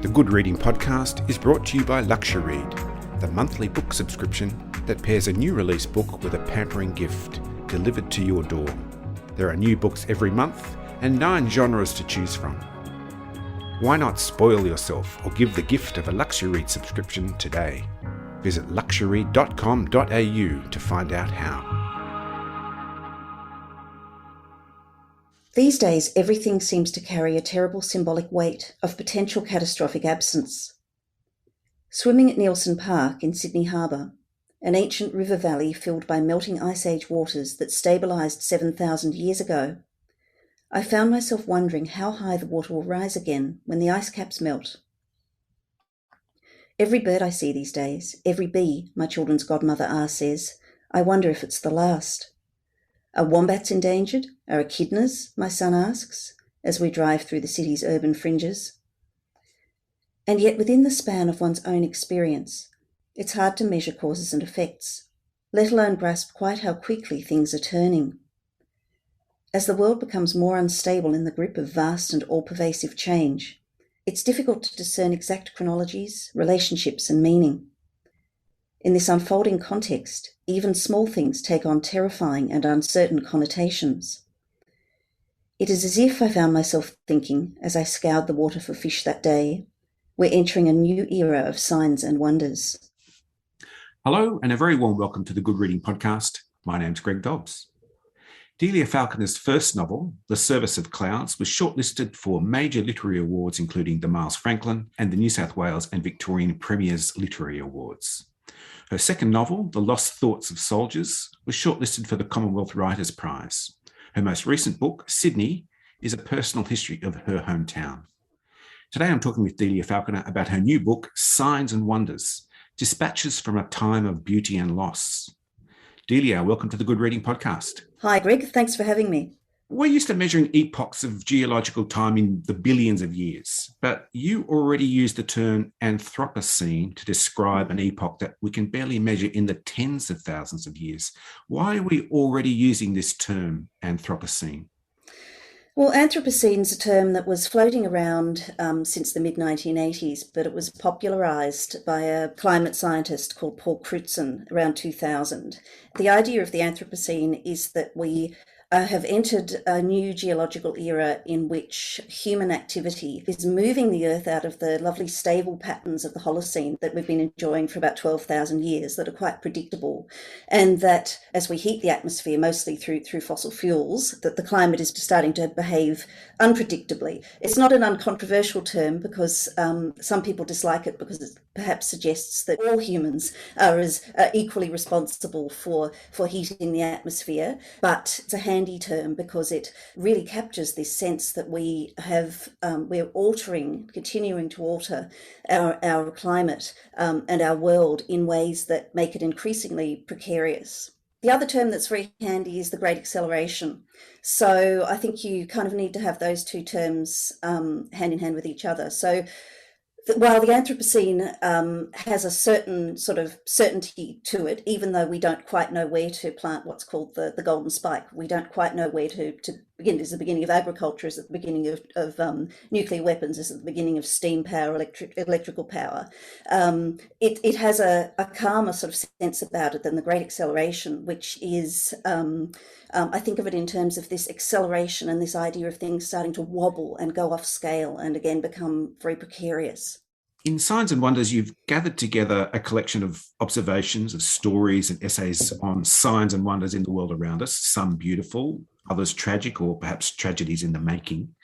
The Good Reading Podcast is brought to you by LuxuryRead, the monthly book subscription that pairs a new release book with a pampering gift delivered to your door. There are new books every month and 9 genres to choose from. Why not spoil yourself or give the gift of a LuxuryRead subscription today? Visit luxury.com.au to find out how. These days, everything seems to carry a terrible symbolic weight of potential catastrophic absence. Swimming at Neilson Park in Sydney Harbour, an ancient river valley filled by melting Ice Age waters that stabilised 7,000 years ago, I found myself wondering how high the water will rise again when the ice caps melt. Every bird I see these days, every bee, my children's godmother R says, I wonder if it's the last. Are wombats endangered? Are echidnas? My son asks, as we drive through the city's urban fringes. And yet within the span of one's own experience, it's hard to measure causes and effects, let alone grasp quite how quickly things are turning. As the world becomes more unstable in the grip of vast and all-pervasive change, it's difficult to discern exact chronologies, relationships, and meaning. In this unfolding context, even small things take on terrifying and uncertain connotations. It is as if I found myself thinking, as I scoured the water for fish that day, we're entering a new era of signs and wonders. Hello, and a very warm welcome to the Good Reading Podcast. My name's Greg Dobbs. Delia Falconer's first novel, The Service of Clouds, was shortlisted for major literary awards, including the Miles Franklin and the New South Wales and Victorian Premiers Literary Awards. Her second novel, The Lost Thoughts of Soldiers, was shortlisted for the Commonwealth Writers' Prize. Her most recent book, Sydney, is a personal history of her hometown. Today I'm talking with Delia Falconer about her new book, Signs and Wonders, Dispatches from a Time of Beauty and Loss. Delia, welcome to the Good Reading Podcast. Hi, Greg. Thanks for having me. We're used to measuring epochs of geological time in the billions of years, but you already used the term Anthropocene to describe an epoch that we can barely measure in the tens of thousands of years. Why are we already using this term, Anthropocene? Well, Anthropocene is a term that was floating around since the mid-1980s, but it was popularised by a climate scientist called Paul Crutzen around 2000. The idea of the Anthropocene is that we have entered a new geological era in which human activity is moving the Earth out of the lovely stable patterns of the Holocene that we've been enjoying for about 12,000 years that are quite predictable. And that as we heat the atmosphere, mostly through fossil fuels, that the climate is starting to behave unpredictably. It's not an uncontroversial term because some people dislike it because it perhaps suggests that all humans are equally responsible for heating the atmosphere, but it's a handy term because it really captures this sense that we're continuing to alter our climate and our world in ways that make it increasingly precarious. The other term that's very handy is the Great Acceleration. So I think you kind of need to have those two terms hand in hand with each other. So while the Anthropocene has a certain sort of certainty to it, even though we don't quite know where to plant what's called the golden spike, we don't quite know where to begin. Is the beginning of agriculture, is at the beginning of nuclear weapons, is at the beginning of steam power, electrical power. It has a calmer sort of sense about it than the Great Acceleration, which is, I think of it in terms of this acceleration and this idea of things starting to wobble and go off scale and again become very precarious. In Signs and Wonders, you've gathered together a collection of observations, of stories and essays on signs and wonders in the world around us, some beautiful, others tragic, or perhaps tragedies in the making.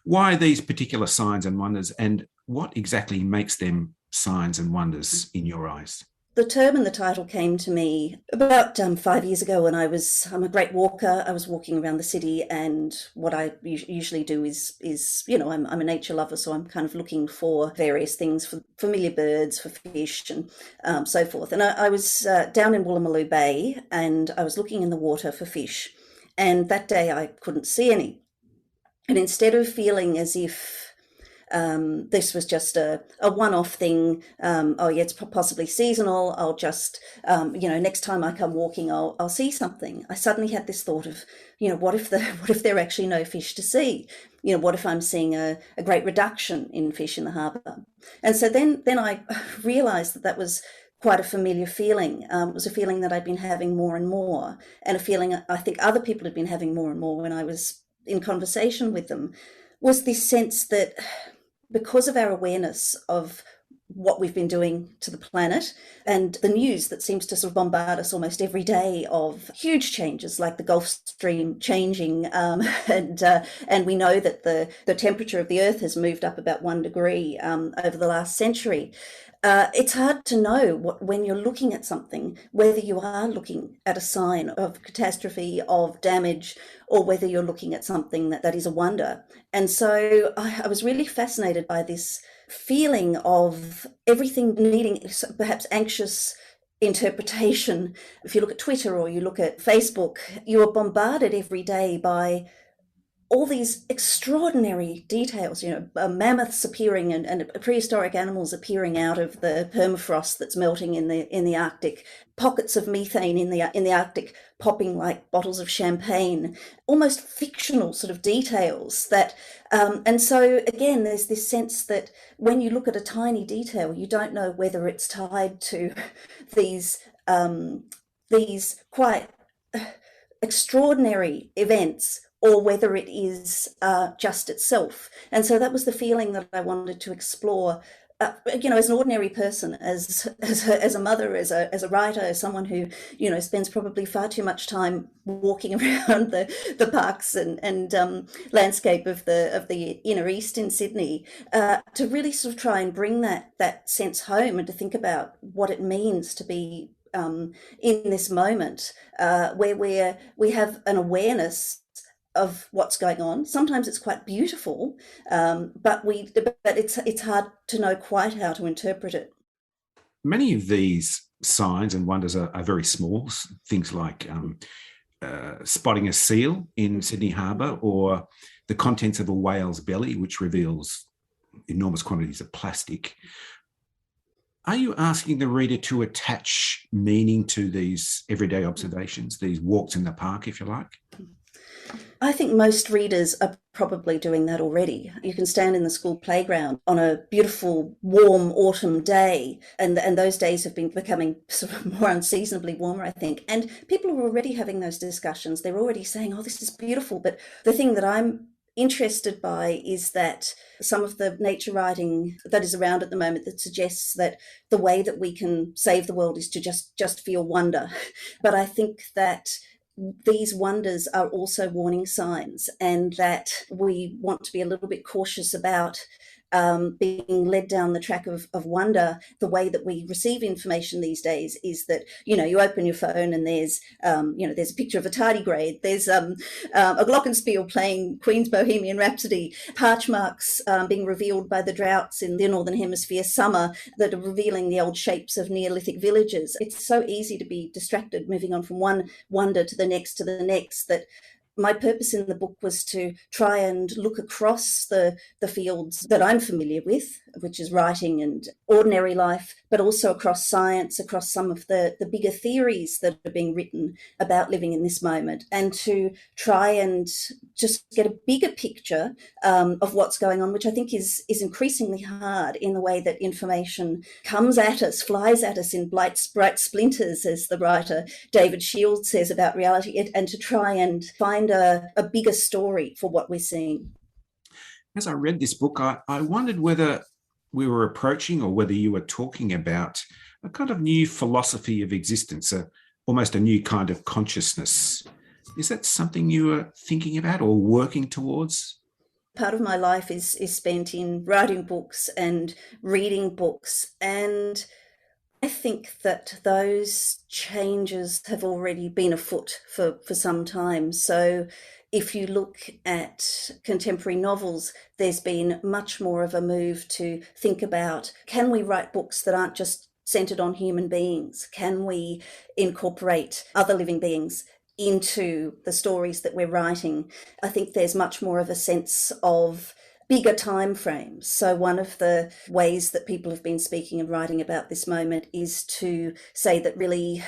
Why these particular signs and wonders, and what exactly makes them signs and wonders in your eyes? The term and the title came to me about 5 years ago when I'm a great walker. I was walking around the city, and what I usually do is I'm a nature lover, so I'm kind of looking for various things, for familiar birds, for fish, and so forth. And I was down in Woolloomooloo Bay, and I was looking in the water for fish. And that day I couldn't see any. And instead of feeling as if This was just a one-off thing. Oh yeah, it's possibly seasonal. I'll just, next time I come walking, I'll see something. I suddenly had this thought of, what if what if there are actually no fish to see? What if I'm seeing a great reduction in fish in the harbour? And so then I realised that was quite a familiar feeling. It was a feeling that I'd been having more and more, and a feeling I think other people had been having more and more when I was in conversation with them, was this sense that because of our awareness of what we've been doing to the planet and the news that seems to sort of bombard us almost every day of huge changes like the Gulf Stream changing, and we know that the temperature of the Earth has moved up about 1 degree over the last century. It's hard to know when you're looking at something, whether you are looking at a sign of catastrophe, of damage, or whether you're looking at something that is a wonder. And so I was really fascinated by this feeling of everything needing perhaps anxious interpretation. If you look at Twitter or you look at Facebook, you are bombarded every day by all these extraordinary details, mammoths appearing and prehistoric animals appearing out of the permafrost that's melting in the Arctic, pockets of methane in the Arctic popping like bottles of champagne, almost fictional sort of details that, and so again, there's this sense that when you look at a tiny detail, you don't know whether it's tied to these quite extraordinary events or whether it is just itself. And so that was the feeling that I wanted to explore, as an ordinary person, as a mother, as a writer, as someone who, spends probably far too much time walking around the parks and landscape of the inner east in Sydney, to really sort of try and bring that sense home and to think about what it means to be in this moment, where we have an awareness of what's going on. Sometimes it's quite beautiful, but it's hard to know quite how to interpret it. Many of these signs and wonders are very small, things like spotting a seal in Sydney Harbour, or the contents of a whale's belly, which reveals enormous quantities of plastic. Are you asking the reader to attach meaning to these everyday observations, these walks in the park, if you like? I think most readers are probably doing that already. You can stand in the school playground on a beautiful, warm autumn day, and those days have been becoming sort of more unseasonably warmer, I think. And people are already having those discussions. They're already saying, oh, this is beautiful. But the thing that I'm interested by is that some of the nature writing that is around at the moment that suggests that the way that we can save the world is to just feel wonder. But I think that these wonders are also warning signs, and that we want to be a little bit cautious about being led down the track of wonder. The way that we receive information these days is that, you open your phone and there's a picture of a tardigrade, there's a glockenspiel playing Queen's Bohemian Rhapsody, parch marks being revealed by the droughts in the Northern Hemisphere summer that are revealing the old shapes of Neolithic villages. It's so easy to be distracted, moving on from one wonder to the next, that my purpose in the book was to try and look across the fields that I'm familiar with, which is writing and ordinary life, but also across science, across some of the bigger theories that are being written about living in this moment, and to try and just get a bigger picture of what's going on, which I think is increasingly hard in the way that information comes at us, flies at us in bright splinters, as the writer David Shields says about reality, and to try and find a bigger story for what we're seeing. As I read this book, I wondered whether we were approaching, or whether you were talking about, a kind of new philosophy of existence, almost a new kind of consciousness. Is that something you were thinking about or working towards? Part of my life is spent in writing books and reading books, and I think that those changes have already been afoot for some time. So if you look at contemporary novels, there's been much more of a move to think about, can we write books that aren't just centered on human beings? Can we incorporate other living beings into the stories that we're writing? I think there's much more of a sense of bigger time frames. So one of the ways that people have been speaking and writing about this moment is to say that really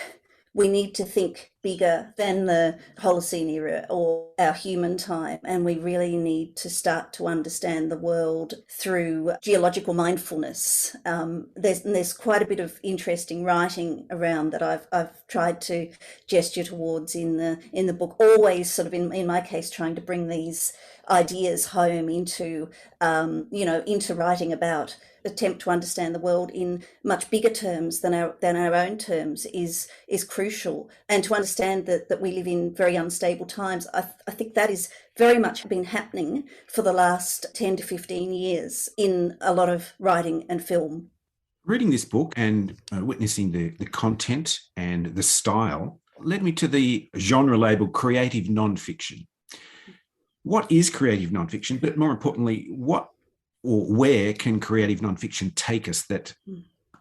we need to think bigger than the Holocene era or our human time, and we really need to start to understand the world through geological mindfulness. There's quite a bit of interesting writing around that I've tried to gesture towards in the book, always sort of in my case trying to bring these ideas home into into writing about attempt to understand the world in much bigger terms than our own terms is crucial, and to understand that we live in very unstable times. I think that is very much been happening for the last 10 to 15 years in a lot of writing and film. Reading this book and witnessing the content and the style led me to the genre label creative nonfiction. What is creative nonfiction? But more importantly, what or where can creative nonfiction take us that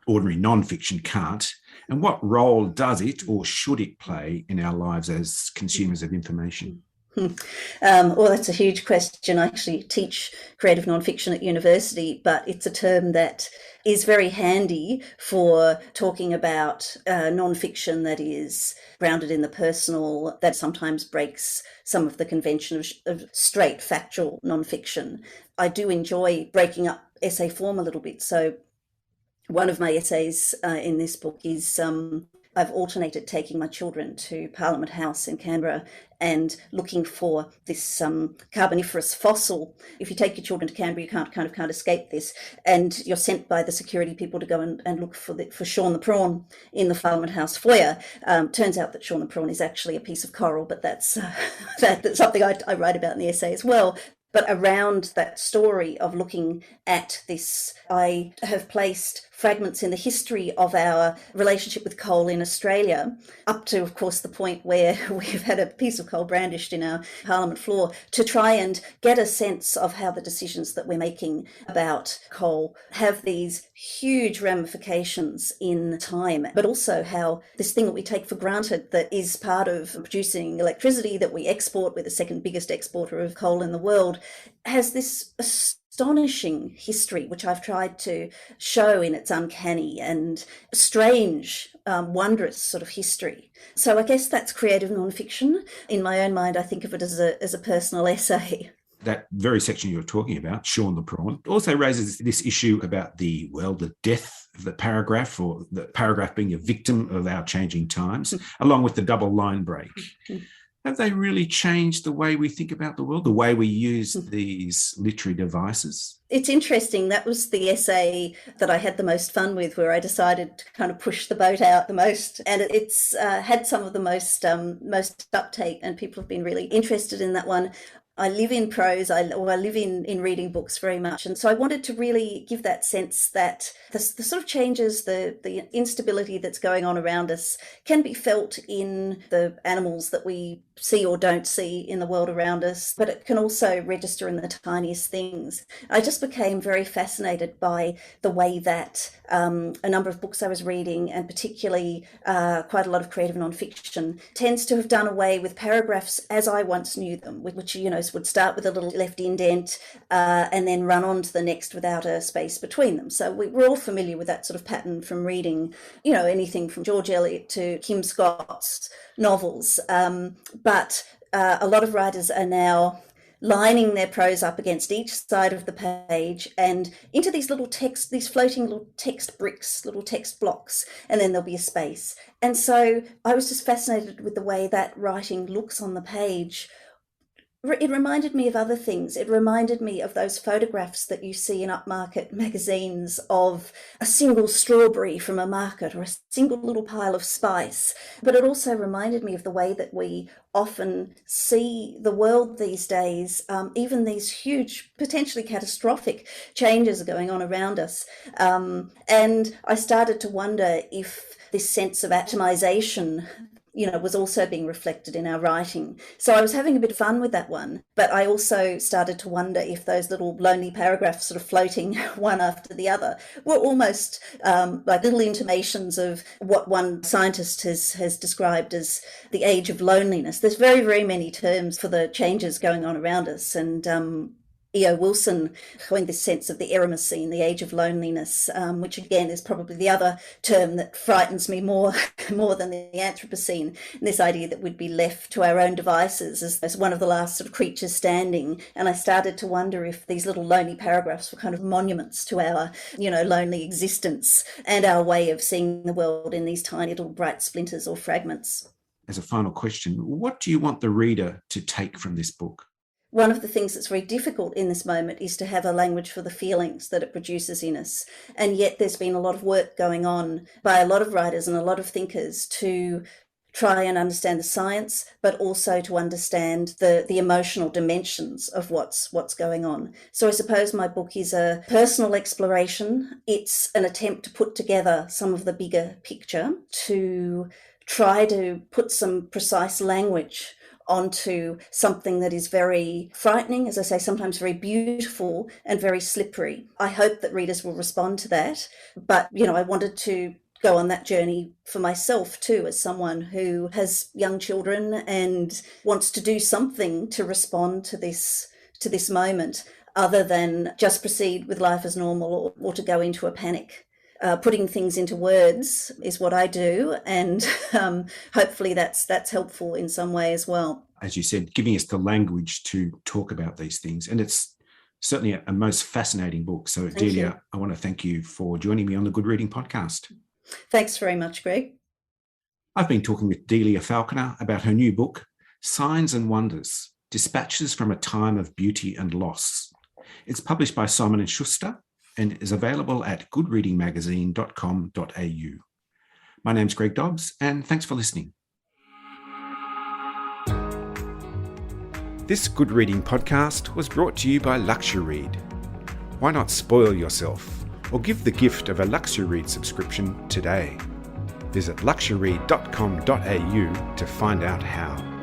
ordinary nonfiction can't? And what role does it or should it play in our lives as consumers of information? Well, that's a huge question. I actually teach creative nonfiction at university, but it's a term that is very handy for talking about nonfiction that is grounded in the personal, that sometimes breaks some of the convention of straight factual nonfiction. I do enjoy breaking up essay form a little bit. So one of my essays in this book is I've alternated taking my children to Parliament House in Canberra and looking for this carboniferous fossil. If you take your children to Canberra, you can't escape this, and you're sent by the security people to go and look for Sean the prawn in the Parliament House foyer. Turns out that Sean the prawn is actually a piece of coral, but that's something I write about in the essay as well. But around that story of looking at this, I have placed fragments in the history of our relationship with coal in Australia, up to, of course, the point where we've had a piece of coal brandished in our Parliament floor, to try and get a sense of how the decisions that we're making about coal have these huge ramifications in time, but also how this thing that we take for granted that is part of producing electricity that we export, we're the second biggest exporter of coal in the world, has this astonishing history, which I've tried to show in its uncanny and strange, wondrous sort of history. So I guess that's creative nonfiction. In my own mind, I think of it as a personal essay. That very section you're talking about, Sean the Prawn, also raises this issue about the death of the paragraph, or the paragraph being a victim of our changing times, along with the double line break. Have they really changed the way we think about the world, the way we use these literary devices? It's interesting. That was the essay that I had the most fun with, where I decided to kind of push the boat out the most. And it's had some of the most uptake, and people have been really interested in that one. I live in prose, I live in reading books very much. And so I wanted to really give that sense that the sort of changes, the instability that's going on around us can be felt in the animals that we see or don't see in the world around us, but it can also register in the tiniest things. I just became very fascinated by the way that a number of books I was reading, and particularly quite a lot of creative nonfiction, tends to have done away with paragraphs as I once knew them, which, would start with a little left indent and then run on to the next without a space between them. So we're all familiar with that sort of pattern from reading, anything from George Eliot to Kim Scott's novels. But a lot of writers are now lining their prose up against each side of the page and into these floating little text bricks, little text blocks, and then there'll be a space. And so I was just fascinated with the way that writing looks on the page. It reminded me of other things. It reminded me of those photographs that you see in upmarket magazines of a single strawberry from a market or a single little pile of spice. But it also reminded me of the way that we often see the world these days, even these huge, potentially catastrophic changes are going on around us. And I started to wonder if this sense of atomization was also being reflected in our writing. So I was having a bit of fun with that one, but I also started to wonder if those little lonely paragraphs sort of floating one after the other were almost like little intimations of what one scientist has described as the age of loneliness. There's very, very many terms for the changes going on around us, and E.O. Wilson coined this sense of the Eremocene, the age of loneliness, which again is probably the other term that frightens me more than the Anthropocene. And this idea that we'd be left to our own devices as one of the last sort of creatures standing. And I started to wonder if these little lonely paragraphs were kind of monuments to our, lonely existence and our way of seeing the world in these tiny little bright splinters or fragments. As a final question, what do you want the reader to take from this book? One of the things that's very difficult in this moment is to have a language for the feelings that it produces in us. And yet there's been a lot of work going on by a lot of writers and a lot of thinkers to try and understand the science, but also to understand the emotional dimensions of what's going on. So I suppose my book is a personal exploration. It's an attempt to put together some of the bigger picture, to try to put some precise language onto something that is very frightening, as I say, sometimes very beautiful and very slippery. I hope that readers will respond to that. But, I wanted to go on that journey for myself too, as someone who has young children and wants to do something to respond to this moment, other than just proceed with life as normal or to go into a panic. Putting things into words is what I do, and hopefully that's helpful in some way as well. As you said, giving us the language to talk about these things, and it's certainly a most fascinating book. So, Delia, I want to thank you for joining me on the Good Reading Podcast. Thanks very much, Greg. I've been talking with Delia Falconer about her new book, Signs and Wonders: Dispatches from a Time of Beauty and Loss. It's published by Simon & Schuster and is available at goodreadingmagazine.com.au. My name's Greg Dobbs, and thanks for listening. This Good Reading Podcast was brought to you by LuxuryRead. Why not spoil yourself or give the gift of a LuxuryRead subscription today? Visit luxuryread.com.au to find out how.